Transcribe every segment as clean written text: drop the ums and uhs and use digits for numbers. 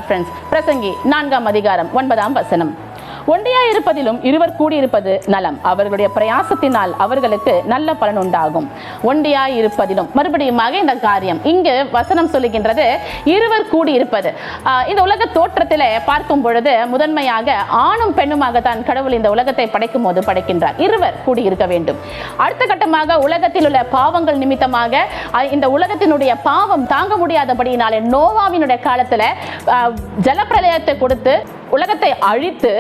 God friends. பிரசங்கி 4ஆம் அதிகாரம் 9ஆம் வசனம். ஒண்டியாய் இருப்பதிலும் இருவர் கூடியிருப்பது நலம், அவர்களுடைய பிரயாசத்தினால் அவர்களுக்கு நல்ல பலன் உண்டாகும். ஒண்டியாய் இருப்பதிலும் மறுபடியுமாக இந்த காரியம் இங்கு வசனம் சொல்லுகின்றது இருவர் கூடியிருப்பது. இந்த உலக தோற்றத்திலே பார்க்கும் பொழுது முதன்மையாக ஆணும் பெண்ணுமாக தான் கடவுள் இந்த உலகத்தை படைக்கும் போது படைக்கின்றார். இருவர் கூடியிருக்க வேண்டும். அடுத்த கட்டமாக உலகத்தில் உள்ள பாவங்கள் நிமித்தமாக இந்த உலகத்தினுடைய பாவம் தாங்க முடியாதபடியினாலே நோவாவினுடைய காலத்துல ஜலப்பிரளயத்தை கொடுத்து உலகத்தை அழித்து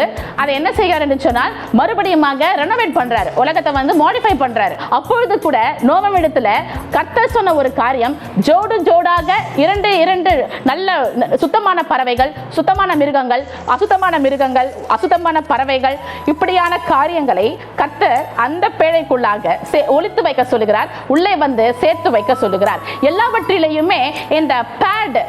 அதை என்ன செய்கிறார் என்று சொன்னால் மறுபடியுமாக ரெனோவேட் பண்றாரு, உலகத்தை மாடிஃபை பண்றாரு. அப்பொழுது கூட நோவாவிடத்துல கர்த்தர் சொன்ன ஒரு காரியம், ஜோடு ஜோடாக இரண்டு நல்ல சுத்தமான பறவைகள், சுத்தமான மிருகங்கள், அசுத்தமான பறவைகள், இப்படியான காரியங்களை கர்த்தர் அந்த பேழைக்குள்ளாக ஒளித்து வைக்க சொல்லுகிறார், உள்ளே சேர்த்து வைக்க சொல்லுகிறார். எல்லாவற்றிலேயுமே இந்த பேட்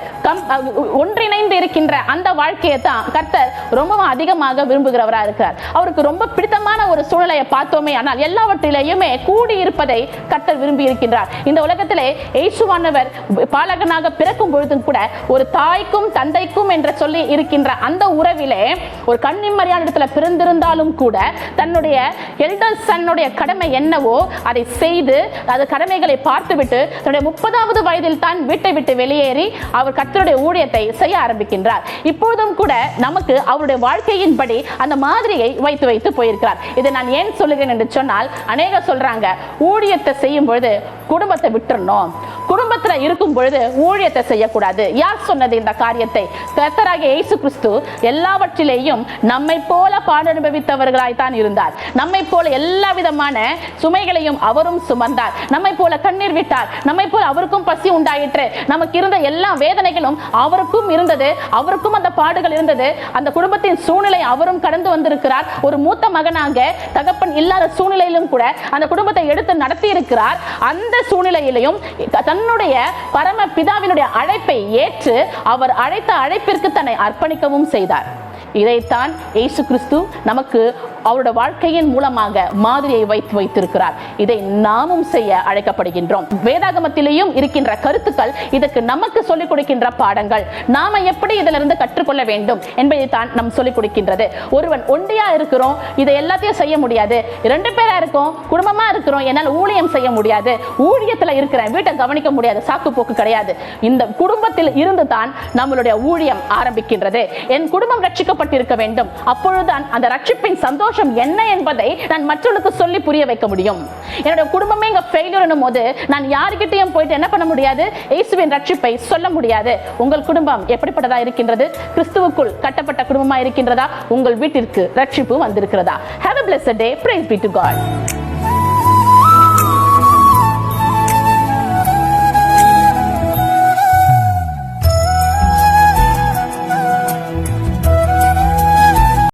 ஒன்றிணைந்து இருக்கின்ற அந்த வாழ்க்கையை தான் கர்த்தர் ரொம்பவும் அதிகமாக விரும்புகிறவரா இருக்கிறார். அவருக்கு ரொம்ப பிடித்தமான ஒரு சூழ்நிலையை பார்த்தோமே ஆனால் எல்லாவற்றிலேயுமே கூடி இருப்பதை கர்த்தர் விரும்பி இருக்கின்றார். இந்த உலகத்திலே இயேசுவானவர் பாலகனாக பிறக்கும் பொழுதும் கூட ஒரு தாய்க்கும் தந்தைக்கும் என்று சொல்லி இருக்கின்ற அந்த உறவிலே ஒரு கன்னிமரியான இடத்துல பிறந்திருந்தாலும் கூட தன்னுடைய எல்டர் சன்னுடைய கடமை என்னவோ அதை செய்து அது கடமைகளை பார்த்துவிட்டு தன்னுடைய 30வது வயதில் தான் வீட்டை விட்டு வெளியேறி அவர் கர்த்தருடைய ஊழியத்தை செய்ய ஆரம்பிக்கின்றார். இப்பொழுதும் கூட நமக்கு அவருடைய வாழ்க்கையின்படி அந்த மாதிரியை வைத்து போயிருக்கிறார். இதை நான் ஏன் சொல்லுகிறேன் என்று சொன்னால், அநேகர் சொல்றாங்க ஊழியத்தை செய்யும் பொழுது குடும்பத்தை விட்டுறணும், குடும்பத்துல இருக்கும் பொழுது ஊழியத்தை செய்யக்கூடாது. யார் சொன்னது இந்த காரியத்தை? கர்த்தராகிய இயேசு கிறிஸ்து எல்லாவற்றிலேயும் நம்மை போல பாடு அனுபவித்தவர்களாய் தான் இருந்தார். நம்மை போல எல்லா விதமான சுமைகளையும் அவரும் சுமந்தார். நம்மை போல கண்ணீர் விட்டார். நம்மை போல அவருக்கும் பசி உண்டாயிற்று. நமக்கு இருந்த எல்லா வேதனைகளும் அவருக்கும் இருந்தது, அவருக்கும் அந்த பாடுகள் இருந்தது. அந்த குடும்பத்தின் சூழ்நிலை அவரும் கடந்து வந்திருக்கிறார். ஒரு மூத்த மகனாக தகப்பன் இல்லாத சூழ்நிலையிலும் கூட அந்த குடும்பத்தை எடுத்து நடத்தி இருக்கிறார். அந்த சூழ்நிலையிலையும் தன்னுடைய பரம பிதாவினுடைய அழைப்பை ஏற்று அவர் அழைத்த அழைப்பிற்கு தன்னை அர்ப்பணிக்கவும் செய்தார். இதைத்தான் இயேசு கிறிஸ்து நமக்கு அவருடைய வாழ்க்கையின் மூலமாக மாதிரியை வைத்திருக்கிறார். இதை நாமும் செய்ய அழைக்கப்படுகின்றோம். வேதாகமத்திலேயும் இருக்கின்ற கருத்துக்கள் இதற்கு நமக்கு சொல்லிக் கொடுக்கின்ற பாடங்கள். நாம எப்படி இதிலிருந்து கற்றுக்கொள்ள வேண்டும் என்பதை தான் நம் சொல்லிக் கொடுக்கின்றது. ஒருவன் ஒண்டியா இருக்கிறோம், இதை எல்லாத்தையும் செய்ய முடியாது. 2 பேரா இருக்கோம், குடும்பமா இருக்கிறோம், என்னால் ஊழியம் செய்ய முடியாது, ஊழியத்துல இருக்கிறேன், வீட்டை கவனிக்க முடியாது, சாக்கு போக்கு கிடையாது. இந்த குடும்பத்தில் இருந்து தான் நம்மளுடைய ஊழியம் ஆரம்பிக்கின்றது. என் குடும்பம் ரட்சிக்கப்பட்டிருக்க வேண்டும். அப்பொழுதுதான் அந்த ரட்சிப்பின் சந்தோஷம் என்ன என்பதை நான் மற்றவர்களுக்கு சொல்லி புரிய வைக்க முடியும். என்னுடைய குடும்பமே இங்க ஃபெயிலியர் என்னும் போது நான் யார்கிட்டயும் போயிட்டு என்ன பண்ண முடியாது? இயேசுவின் ரட்சிப்பை சொல்ல முடியாது. உங்கள் குடும்பம் எப்படிப்பட்டதா இருக்கின்றது? கிறிஸ்துவுக்குள் கட்டப்பட்ட குடும்பமா இருக்கின்றதா? உங்கள் வீட்டிற்கு ரட்சிப்பு வந்திருக்கிறதா? Have a blessed day. Praise be to God.